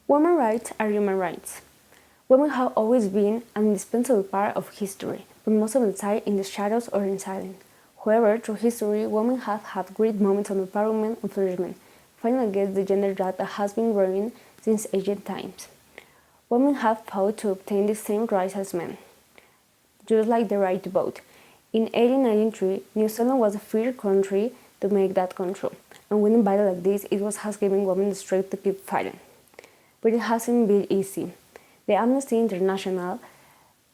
Women's rights are human rights. Women have always been an indispensable part of history, but most of the time in the shadows or in silence. However, through history, women have had great moments of empowerment and flourishment, fighting against the gender gap that has been growing since ancient times. Women have fought to obtain the same rights as men, just like the right to vote. In 1893, New Zealand was the first country to make that control, and winning a battle like this, it has given women the strength to keep fighting. But it hasn't been easy. The Amnesty International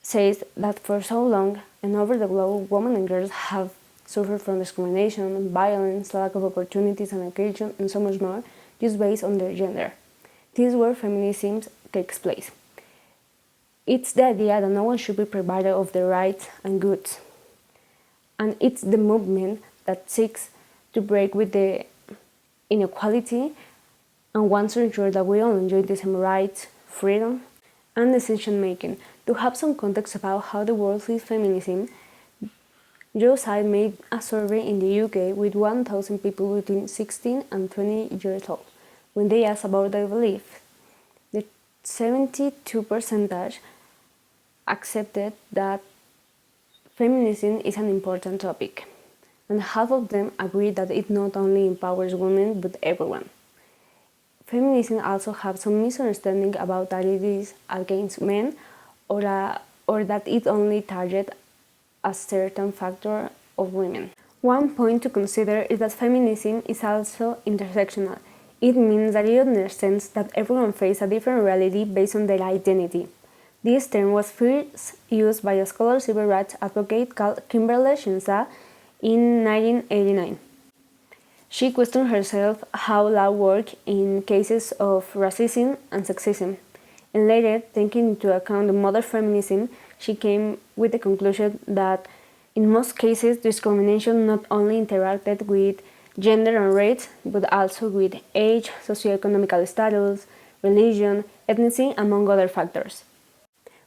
says that for so long and over the globe, women and girls have suffered from discrimination, violence, lack of opportunities and education, and so much more, just based on their gender. This is where feminism takes place. It's the idea that no one should be provided of their rights and goods. And it's the movement that seeks to break with the inequality and wants to ensure that we all enjoy the same rights, freedom, and decision making. To have some context about how the world sees feminism, Euroside made a survey in the UK with 1,000 people between 16 and 20 years old. When they asked about their belief, the 72% accepted that feminism is an important topic, and half of them agreed that it not only empowers women but everyone. Feminism also has some misunderstanding about that it is against men or that it only targets a certain factor of women. One point to consider is that feminism is also intersectional. It means that it understands that everyone faces a different reality based on their identity. This term was first used by a scholar civil rights advocate called Kimberly Shinsa in 1989. She questioned herself how law worked in cases of racism and sexism, and later, taking into account the modern feminism, she came with the conclusion that in most cases discrimination not only interacted with gender and race, but also with age, socioeconomic status, religion, ethnicity, among other factors.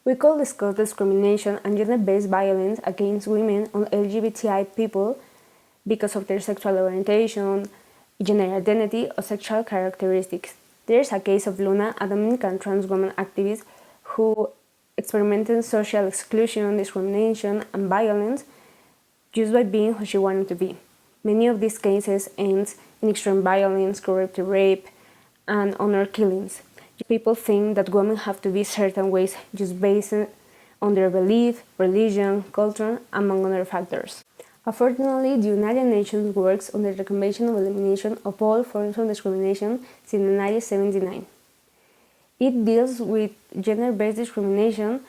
We could discuss discrimination and gender-based violence against women and LGBTI people because of their sexual orientation, gender identity, or sexual characteristics. There's a case of Luna, a Dominican trans woman activist who experimented social exclusion, discrimination, and violence just by being who she wanted to be. Many of these cases end in extreme violence, corrupted rape, and honor killings. People think that women have to be certain ways just based on their belief, religion, culture, among other factors. Unfortunately, the United Nations works on the Convention of Elimination of All Forms of Discrimination since 1979. It deals with gender-based discrimination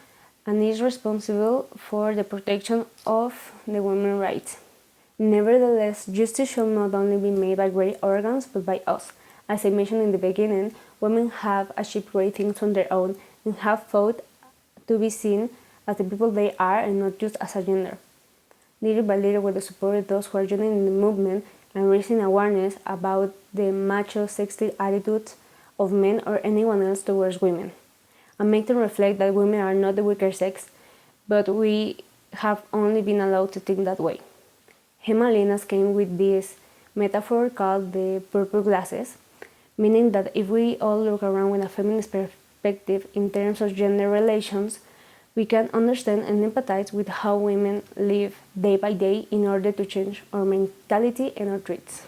and is responsible for the protection of the women's rights. Nevertheless, justice should not only be made by great organs, but by us. As I mentioned in the beginning, women have achieved great things on their own and have fought to be seen as the people they are and not just as a gender. Little by little, with the support of those who are joining in the movement and raising awareness about the macho, sexist attitudes of men or anyone else towards women, and make them reflect that women are not the weaker sex, but we have only been allowed to think that way. Gemma Linas came with this metaphor called the purple glasses, meaning that if we all look around with a feminist perspective in terms of gender relations, we can understand and empathize with how women live day by day in order to change our mentality and our traits.